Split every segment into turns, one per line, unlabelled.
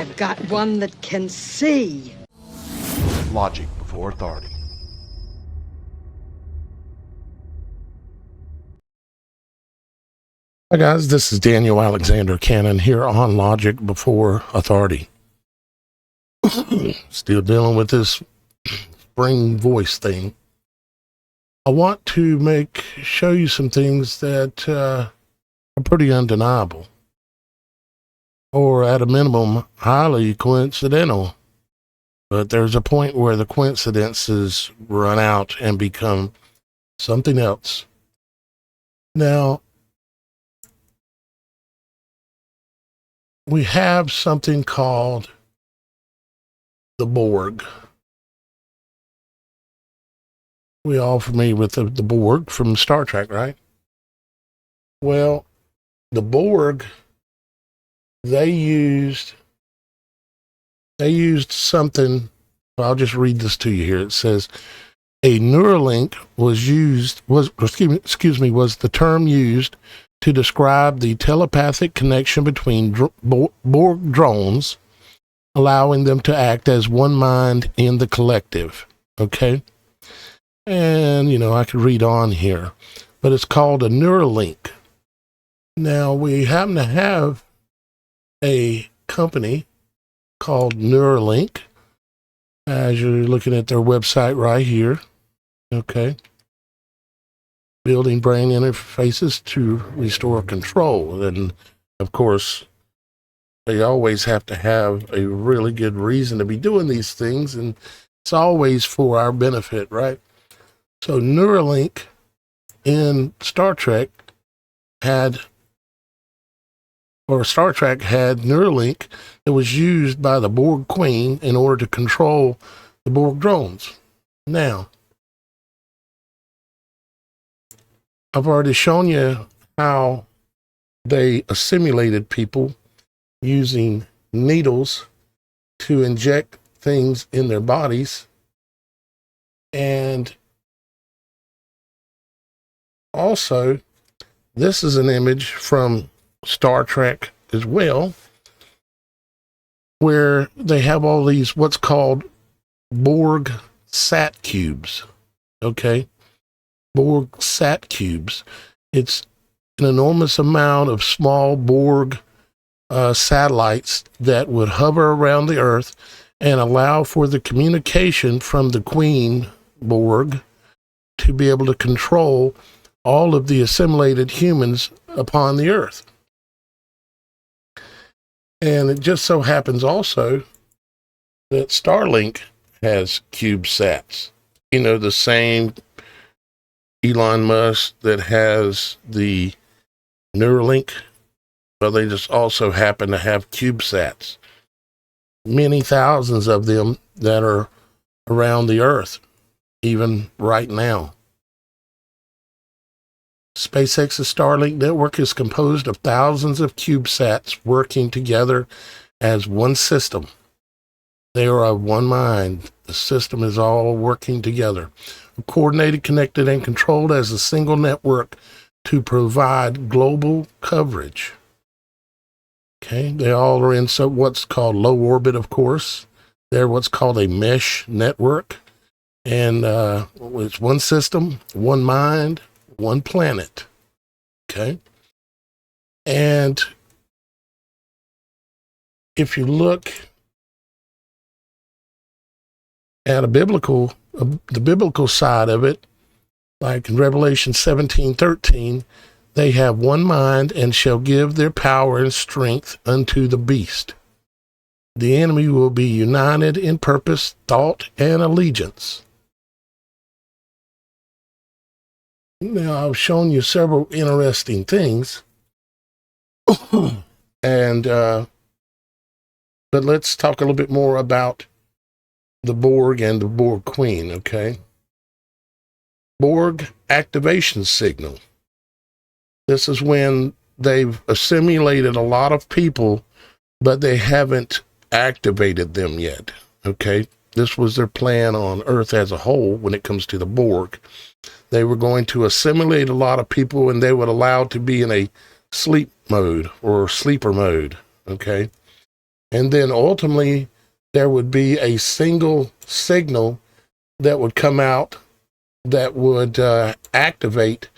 I've got one that can see.
Logic before authority.
Hi guys, this is Daniel Alexander Cannon here on Logic Before Authority. Still dealing with this spring voice thing. I want to show you some things that are pretty undeniable, or at a minimum, highly coincidental. But there's a point where the coincidences run out and become something else. Now, we have something called the Borg. We all familiar with the Borg from Star Trek, right? Well, the Borg, they used something. I'll just read this to you here. It says a Neuralink was the term used to describe the telepathic connection between Borg drones, allowing them to act as one mind in the collective. Okay? And, I could read on here, but it's called a Neuralink. Now, we happen to have a company called Neuralink, as you're looking at their website right here. Okay. Building brain interfaces to restore control. And of course, they always have to have a really good reason to be doing these things, and it's always for our benefit, right? So Neuralink in Star Trek had Neuralink that was used by the Borg Queen in order to control the Borg drones. Now, I've already shown you how they assimilated people using needles to inject things in their bodies. And also, this is an image from Star Trek as well, where they have all these what's called Borg sat cubes. Okay? Borg sat cubes. It's an enormous amount of small Borg satellites that would hover around the Earth and allow for the communication from the Queen Borg to be able to control all of the assimilated humans upon the Earth. And it just so happens also that Starlink has CubeSats. The same Elon Musk that has the Neuralink, but they just also happen to have CubeSats. Many thousands of them that are around the Earth, even right now. SpaceX's Starlink network is composed of thousands of CubeSats working together as one system. They are of one mind. The system is all working together, coordinated, connected, and controlled as a single network to provide global coverage. Okay, they all are in what's called low orbit, of course. They're what's called a mesh network. And it's one system, one mind, one planet. Okay? And if you look at the biblical side of it, like in Revelation 17:13, they have one mind and shall give their power and strength unto the beast. The enemy will be united in purpose, thought, and allegiance. Now, I've shown you several interesting things, and but let's talk a little bit more about the Borg and the Borg Queen, okay? Borg activation signal. This is when they've assimilated a lot of people, but they haven't activated them yet, okay? This was their plan on Earth as a whole when it comes to the Borg. They were going to assimilate a lot of people, and they would allow to be in a sleep mode or sleeper mode, okay? And then ultimately, there would be a single signal that would come out that would activate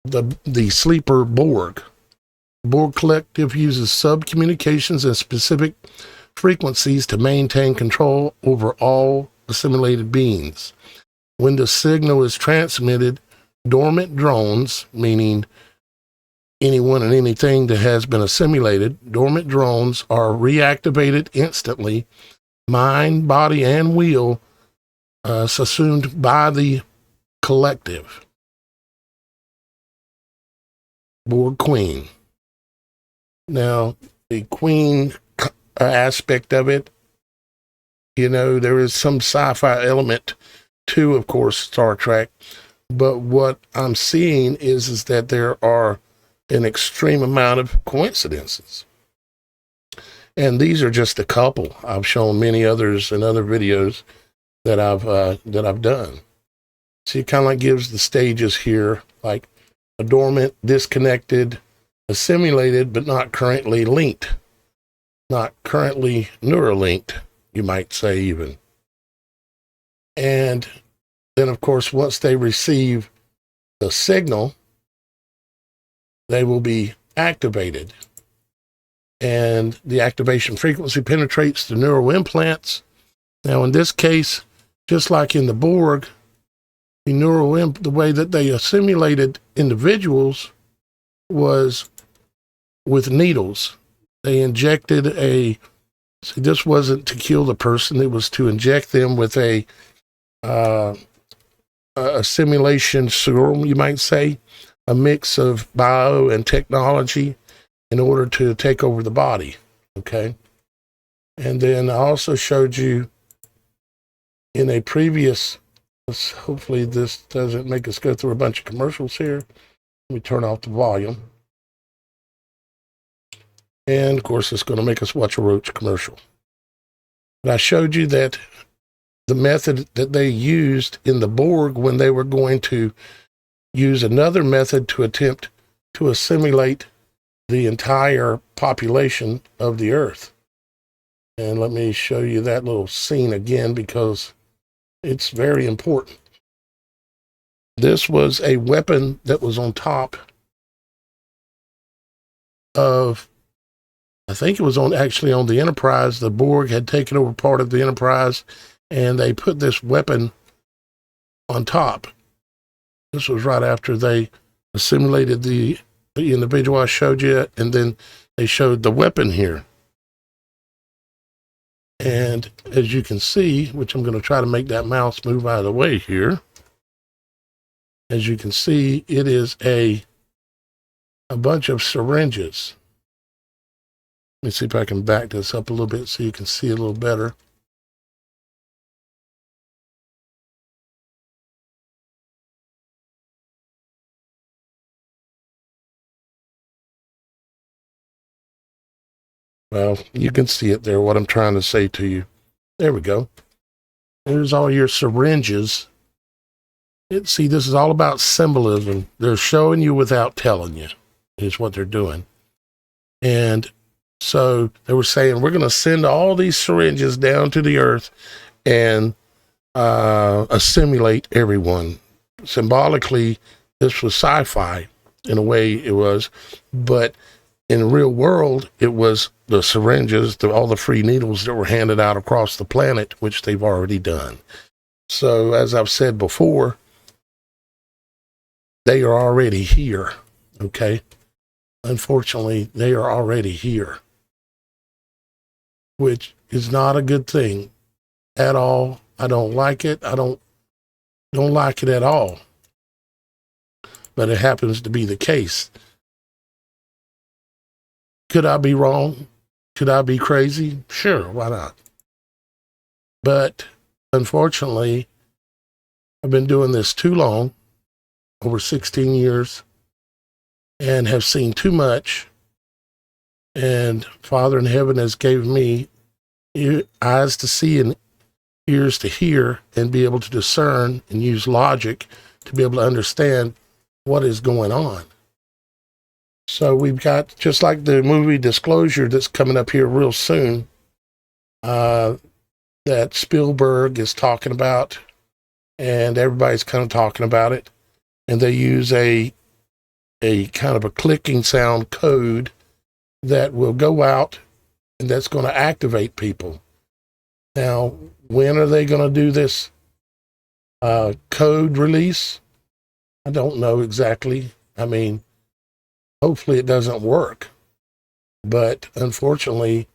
the sleeper Borg. Borg Collective uses sub-communications and specific frequencies to maintain control over all assimilated beings. When the signal is transmitted, dormant drones, meaning anyone and anything that has been assimilated, dormant drones are reactivated instantly, mind, body, and will assumed by the collective. Borg Queen. Now, the Queen aspect of it, there is some sci-fi element to, of course, Star Trek, but what I'm seeing is that there are an extreme amount of coincidences. And these are just a couple. I've shown many others in other videos that I've done. See, it kind of like gives the stages here, like a dormant, disconnected, assimilated, but not currently linked. Not currently neuralinked, you might say even. And then, of course, once they receive the signal, they will be activated. And the activation frequency penetrates the neural implants. Now, in this case, just like in the Borg, the way that they assimilated individuals was with needles. They injected this wasn't to kill the person, it was to inject them with a simulation serum, you might say, a mix of bio and technology in order to take over the body, okay? And then I also showed you in a previous, hopefully this doesn't make us go through a bunch of commercials here. Let me turn off the volume. And of course, it's going to make us watch a Roach commercial. But I showed you that the method that they used in the Borg when they were going to use another method to attempt to assimilate the entire population of the Earth. And let me show you that little scene again because it's very important. This was a weapon that was on top of, I think it was actually on the Enterprise. The Borg had taken over part of the Enterprise, and they put this weapon on top. This was right after they assimilated the individual I showed you, and then they showed the weapon here. And as you can see, which I'm going to try to make that mouse move out of the way here. As you can see, it is a bunch of syringes. Let me see if I can back this up a little bit so you can see a little better. Well, you can see it there, what I'm trying to say to you. There we go. There's all your syringes. See, this is all about symbolism. They're showing you without telling you, is what they're doing. And so they were saying, we're going to send all these syringes down to the Earth and assimilate everyone. Symbolically, this was sci-fi in a way it was, but in the real world, it was the syringes, all the free needles that were handed out across the planet, which they've already done. So as I've said before, they are already here, okay? Unfortunately, they are already here, which is not a good thing at all. I don't like it. I don't like it at all. But it happens to be the case. Could I be wrong? Could I be crazy? Sure, why not? But unfortunately, I've been doing this too long, over 16 years, and have seen too much. And Father in heaven has given me eyes to see and ears to hear and be able to discern and use logic to be able to understand what is going on. So we've got, just like the movie Disclosure that's coming up here real soon, that Spielberg is talking about, and everybody's kind of talking about it. And they use a kind of a clicking sound code that will go out and that's going to activate people. Now, when are they going to do this code release? I don't know exactly. I mean, hopefully it doesn't work. But unfortunately,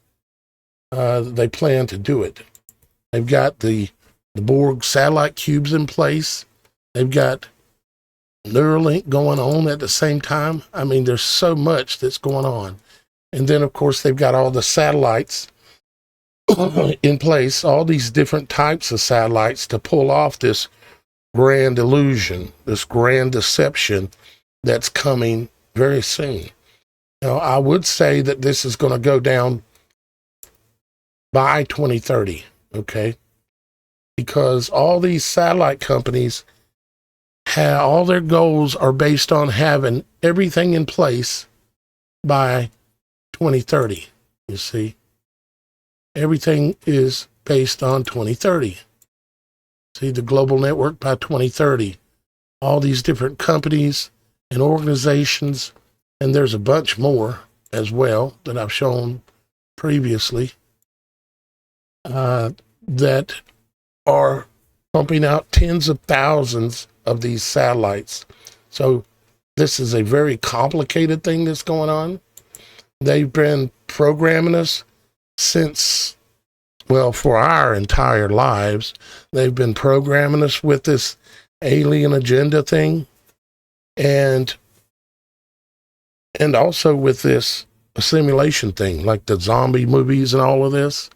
they plan to do it. They've got the Borg satellite cubes in place. They've got Neuralink going on at the same time. I mean, there's so much that's going on. And then, of course, they've got all the satellites in place, all these different types of satellites to pull off this grand illusion, this grand deception that's coming very soon. Now, I would say that this is going to go down by 2030, okay? Because all these satellite companies all their goals are based on having everything in place by 2030. You see, everything is based on 2030. See, the global network by 2030. All these different companies and organizations, and there's a bunch more as well that I've shown previously, that are pumping out tens of thousands of these satellites. So this is a very complicated thing that's going on. They've been programming us since, well, for our entire lives. They've been programming us with this alien agenda thing, and also with this simulation thing, like the zombie movies and all of this.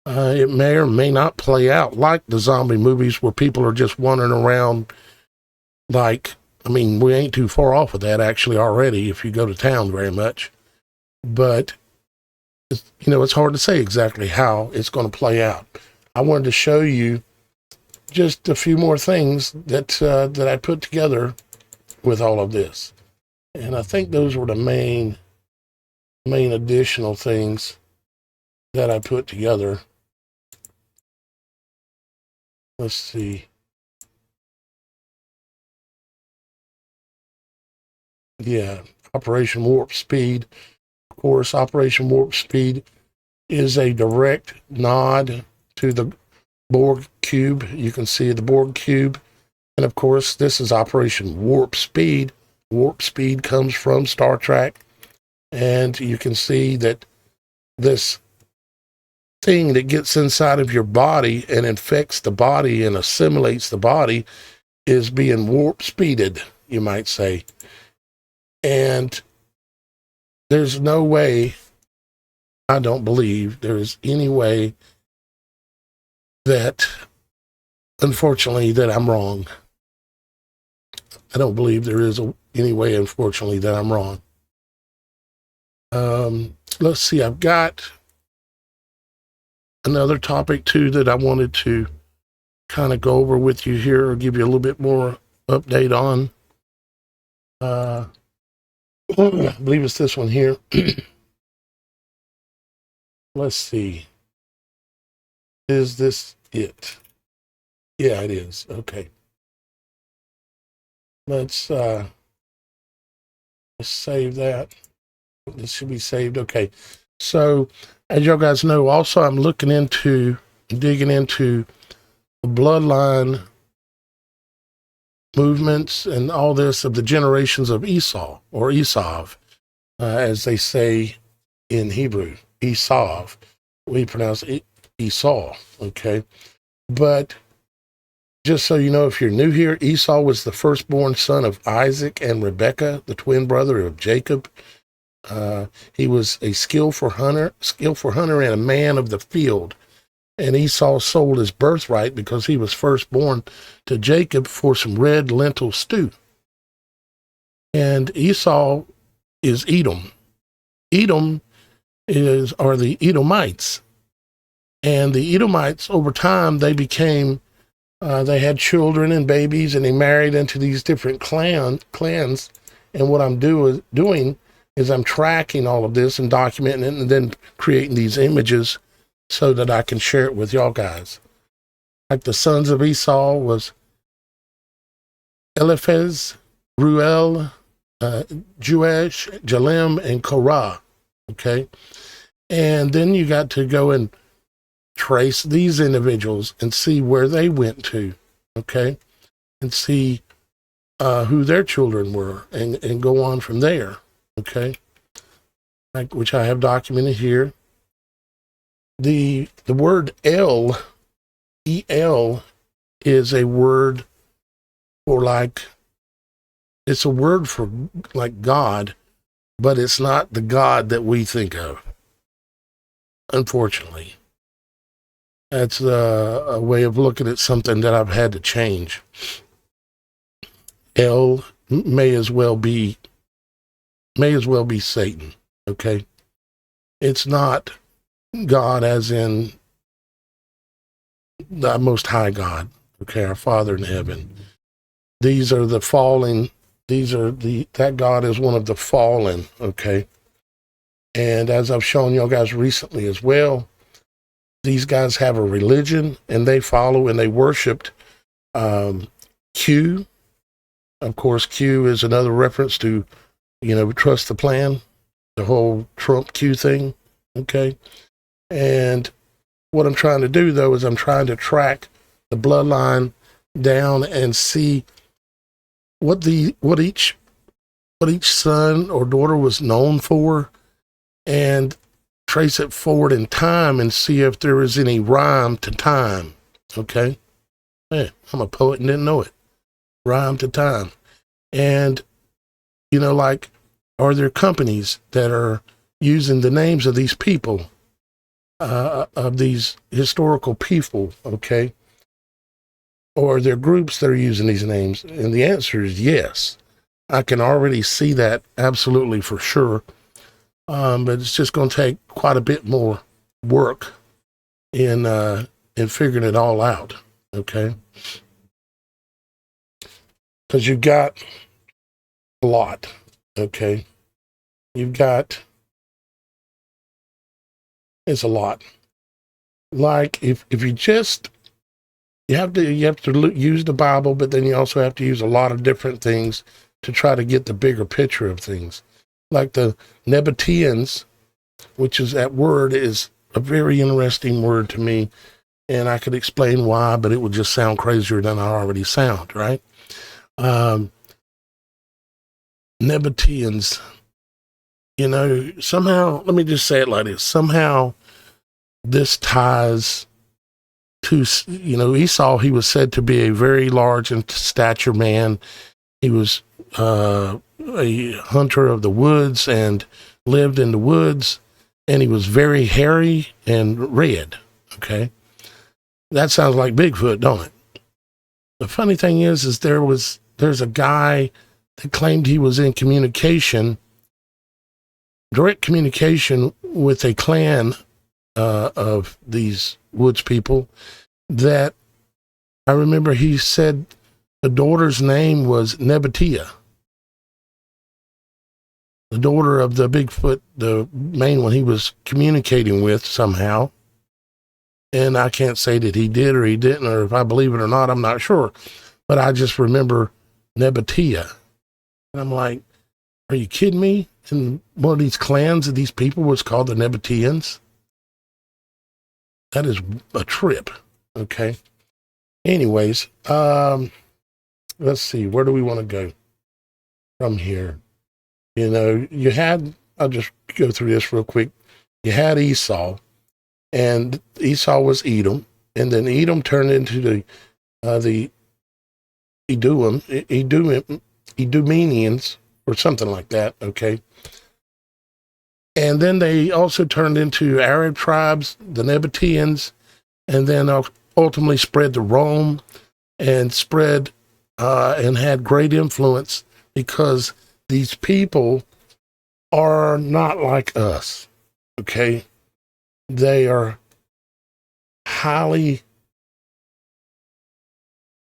It may or may not play out like the zombie movies where people are just wandering around like, I mean, we ain't too far off of that actually already if you go to town very much. But, it's hard to say exactly how it's going to play out. I wanted to show you just a few more things that I put together with all of this. And I think those were the main additional things that I put together. Let's see. Yeah, Operation Warp Speed. Of course, Operation Warp Speed is a direct nod to the Borg cube. You can see the Borg cube. And of course, this is Operation Warp Speed. Warp Speed comes from Star Trek. And you can see that this thing that gets inside of your body and infects the body and assimilates the body is being warp speeded, you might say. And there's no way, I don't believe there's any way that, unfortunately, that I'm wrong. I don't believe there is any way, unfortunately, that I'm wrong. Let's see, I've got another topic too that I wanted to kind of go over with you here, or give you a little bit more update on. I believe it's this one here. Let's see. Is this it? Yeah, it is. Okay. Let's save that. This should be saved. Okay. So, as y'all guys know, also I'm digging into the bloodline movements and all this of the generations of Esau, or Esav, as they say in Hebrew. Esav. We pronounce it Esau. Okay. But just so you know, if you're new here, Esau was the firstborn son of Isaac and Rebekah, the twin brother of Jacob. He was a skillful hunter and a man of the field. And Esau sold his birthright because he was firstborn to Jacob for some red lentil stew. And Esau is Edom. Edom are the Edomites. And the Edomites, over time, they became, they had children and babies, and they married into these different clans. And what I'm doing is I'm tracking all of this and documenting it and then creating these images so that I can share it with y'all guys. Like the sons of Esau was Eliphaz, Ruel, Juesh, Jalem, and Korah. Okay. And then you got to go and trace these individuals and see where they went to. Okay. And see who their children were and go on from there. Okay. Like, which I have documented here. The word El, E-L, is a word for it's a word for like God, but it's not the God that we think of. Unfortunately, that's a way of looking at something that I've had to change. El may as well be Satan. Okay, it's not God as in the Most High God. Okay, our Father in heaven. These are the fallen. That God is one of the fallen. Okay, and as I've shown y'all guys recently as well, these guys have a religion and they follow and they worshipped Q. Of course, Q is another reference to, trust the plan, the whole Trump Q thing. Okay. And what I'm trying to do, though, is I'm trying to track the bloodline down and see what each son or daughter was known for, and trace it forward in time and see if there is any rhyme to time. Okay. Yeah, I'm a poet and didn't know it. Rhyme to time. And, like, are there companies that are using the names of these people, of these historical people, okay? Or are there groups that are using these names? And the answer is yes. I can already see that absolutely for sure. But it's just going to take quite a bit more work in figuring it all out, okay? Because you've got a lot, okay? It's a lot. Like if you have to use the Bible, but then you also have to use a lot of different things to try to get the bigger picture of things. Like the Nabateans, which is that word is a very interesting word to me, and I could explain why, but it would just sound crazier than I already sound, right? Nabateans, somehow, let me just say it like this. Somehow this ties to, Esau. He was said to be a very large in stature man. He was a hunter of the woods and lived in the woods, and he was very hairy and red. Okay. That sounds like Bigfoot, don't it? The funny thing is there's a guy that claimed he was in direct communication with a clan of these woods people, that I remember he said the daughter's name was Nebatea, the daughter of the Bigfoot, the main one he was communicating with somehow. And I can't say that he did or he didn't, or if I believe it or not, I'm not sure. But I just remember Nebatea. And I'm like, are you kidding me? And one of these clans of these people was called the Nabateans. That is a trip. Okay. Anyways, let's see. Where do we want to go from here? I'll just go through this real quick. You had Esau, and Esau was Edom, and then Edom turned into the Edomenians, or something like that, okay? And then they also turned into Arab tribes, the Nabateans, and then ultimately spread to Rome and spread and had great influence, because these people are not like us, okay? They are highly,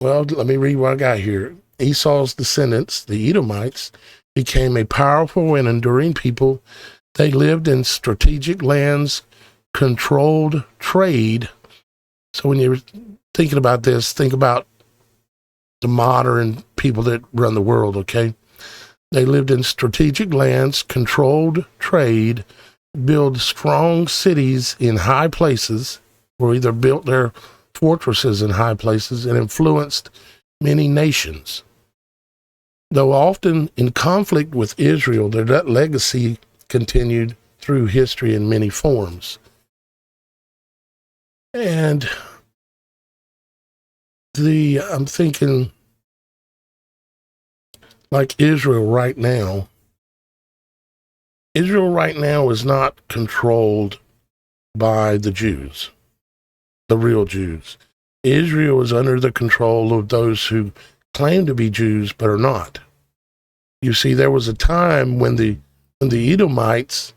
well, let me read what I got here. Esau's descendants, the Edomites, became a powerful and enduring people. They lived in strategic lands, controlled trade. So when you're thinking about this, think about the modern people that run the world, okay? They lived in strategic lands, controlled trade, built strong cities in high places, or either built their fortresses in high places, and influenced many nations. Though often in conflict with Israel, their legacy continued through history in many forms. And I'm thinking, like Israel right now is not controlled by the Jews, the real Jews. Israel is under the control of those who claim to be Jews but are not. You see, there was a time when the Edomites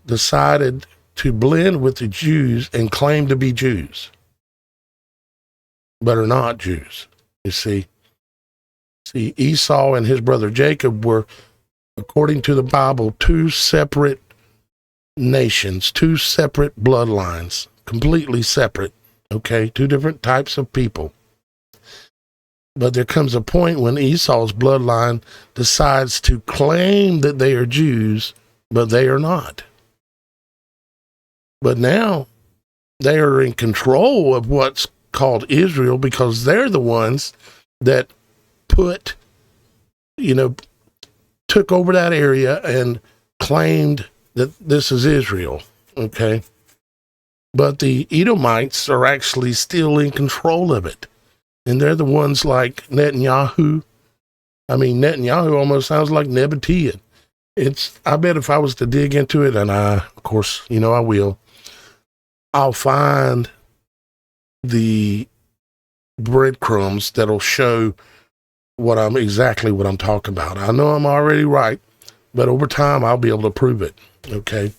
decided to blend with the Jews and claim to be Jews, but are not Jews. You see, Esau and his brother Jacob were, according to the Bible, two separate nations, two separate bloodlines, completely separate, okay? Two different types of people. But there comes a point when Esau's bloodline decides to claim that they are Jews, but they are not. But now they are in control of what's called Israel because they're the ones that took over that area and claimed that this is Israel, okay? But the Edomites are actually still in control of it. And they're the ones like Netanyahu. I mean, Netanyahu almost sounds like Nebuchadnezzar. I bet if I was to dig into it, and of course, I will, I'll find the breadcrumbs that'll show exactly what I'm talking about. I know I'm already right, but over time I'll be able to prove it. Okay.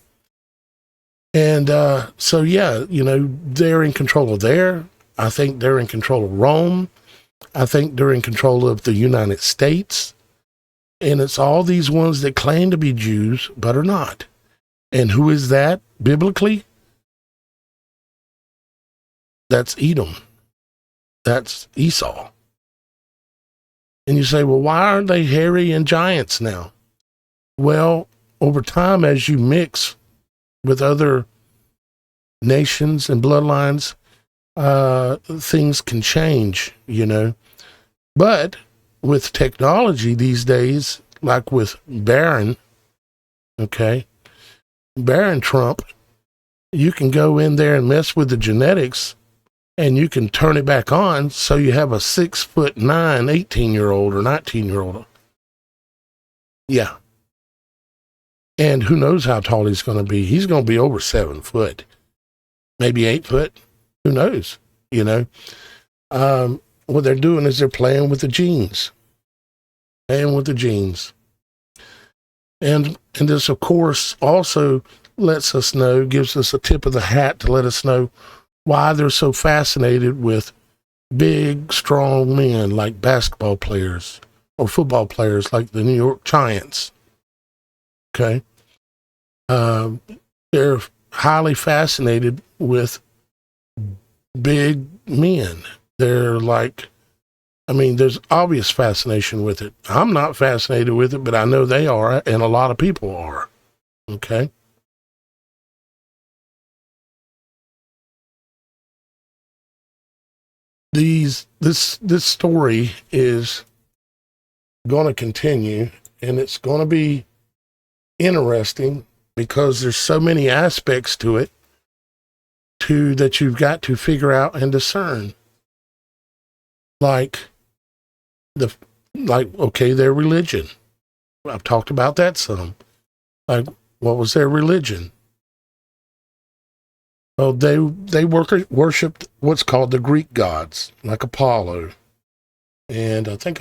And so yeah, they're in control of there. I think they're in control of Rome. I think they're in control of the United States. And it's all these ones that claim to be Jews, but are not. And who is that biblically? That's Edom. That's Esau. And you say, well, why aren't they hairy and giants now? Well, over time, as you mix with other nations and bloodlines, things can change, But with technology these days, like with Barron Trump, you can go in there and mess with the genetics and you can turn it back on so you have a 6'9", 18-year-old or 19-year-old. Yeah. And who knows how tall he's going to be. He's going to be over 7 foot, maybe 8 foot. Who knows? What they're doing is they're playing with the genes. And this, of course, also lets us know, gives us a tip of the hat to let us know why they're so fascinated with big, strong men like basketball players or football players like the New York Giants. Okay. They're highly fascinated with big men. They're there's obvious fascination with it. I'm not fascinated with it, but I know they are, and a lot of people are. Okay. This story is going to continue, and it's going to be interesting because there's so many aspects to it that you've got to figure out and discern. Their religion. I've talked about that some. What was their religion? Well, they worshipped what's called the Greek gods, like Apollo. And I think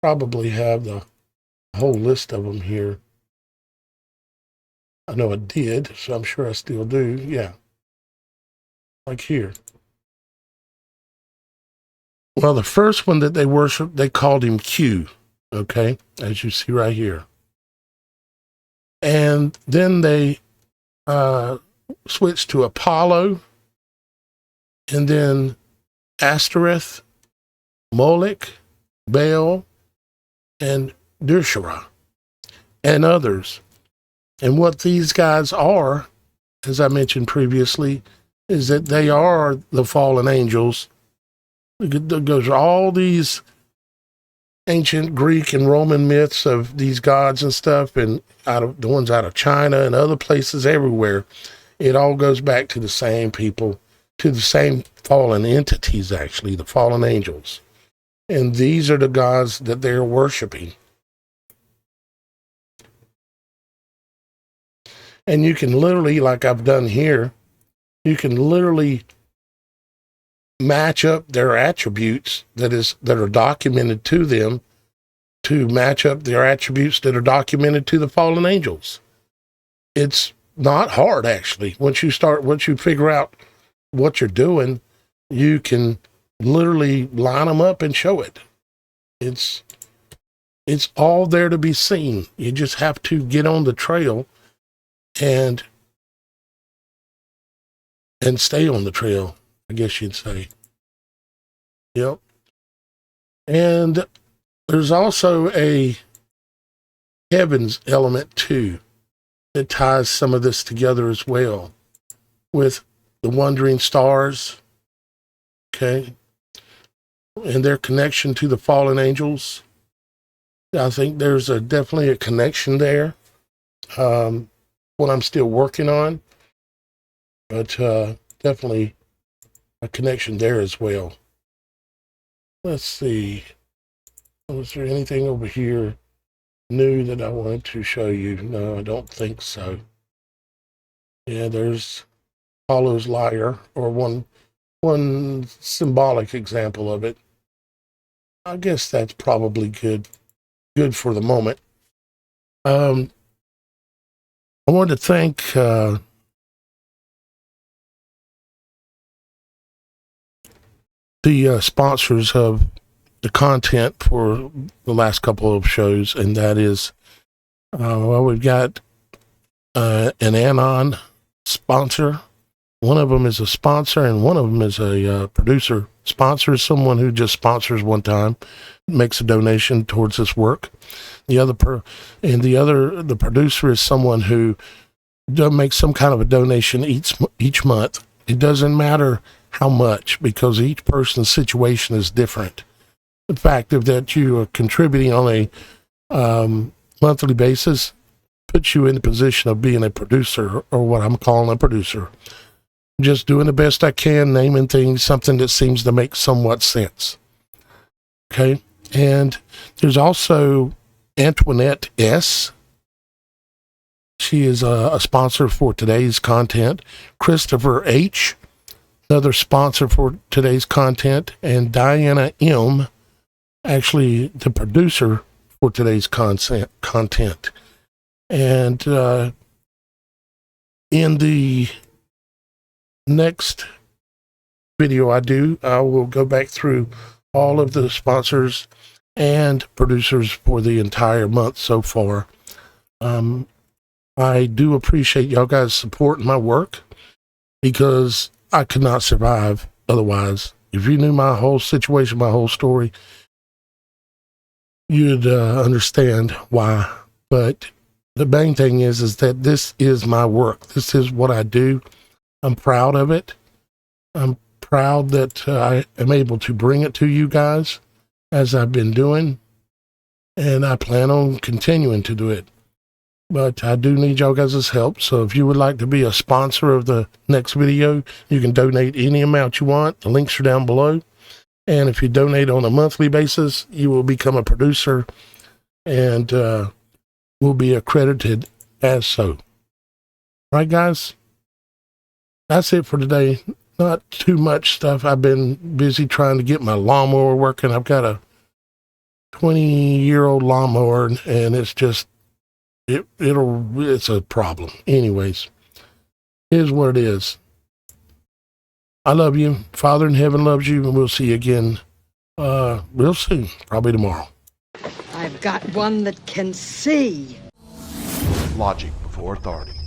probably have the whole list of them here. I know I did, so I'm sure I still do. Yeah. Like here. Well, the first one that they worshiped, they called him Q, okay, as you see right here. And then they switched to Apollo, and then Ashtoreth, Moloch, Baal, and Dushara, and others. And what these guys are, as I mentioned previously, is that they are the fallen angels. There goes all these ancient Greek and Roman myths of these gods and stuff, and out of the ones out of China and other places everywhere. It all goes back to the same people, to the same fallen entities, actually, the fallen angels. And these are the gods that they're worshiping. And you can literally, like I've done here, you can literally match up their attributes that are documented to them to match up their attributes that are documented to the fallen angels. It's not hard, actually. Once you figure out what you're doing, you can literally line them up and show it. It's all there to be seen. You just have to get on the trail and stay on the trail, I guess you'd say. Yep. And there's also a heavens element too that ties some of this together as well, with the wandering stars, okay, and their connection to the fallen angels. I think there's definitely a connection there. What I'm still working on, but definitely a connection there as well. Let's see. Was there anything over here new that I wanted to show you? No, I don't think so. Yeah, there's Apollo's lyre, or one symbolic example of it. I guess that's probably good for the moment. I want to thank the sponsors of the content for the last couple of shows, and that is, we've got an Anon sponsor. One of them is a sponsor, and one of them is a producer. Sponsor is someone who just sponsors one time, makes a donation towards this work. The producer is someone who makes some kind of a donation each month. It doesn't matter how much, because each person's situation is different. The fact that you are contributing on a monthly basis puts you in the position of being a producer, or what I'm calling a producer. Just doing the best I can, naming things, something that seems to make somewhat sense. Okay. And there's also Antoinette S. She is a sponsor for today's content. Christopher H., another sponsor for today's content. And Diana M., actually the producer for today's content. And in the next video I will go back through all of the sponsors and producers for the entire month so far. I do appreciate y'all guys supporting my work, because I could not survive otherwise. If you knew my whole situation, my whole story, you'd understand why. But the main thing is that this is my work. This is what I do. I'm proud of it. I'm proud that I am able to bring it to you guys, as I've been doing, and I plan on continuing to do it. But I do need y'all guys' help. So if you would like to be a sponsor of the next video, you can donate any amount you want. The links are down below. And if you donate on a monthly basis, you will become a producer and will be accredited as so. All right, guys? That's it for today. Not too much stuff. I've been busy trying to get my lawnmower working. I've got a 20-year-old lawnmower, and it's just, it's a problem. Anyways, here's what it is. I love you. Father in heaven loves you, and we'll see you again Real soon, probably tomorrow.
I've got one that can see.
Logic Before Authority.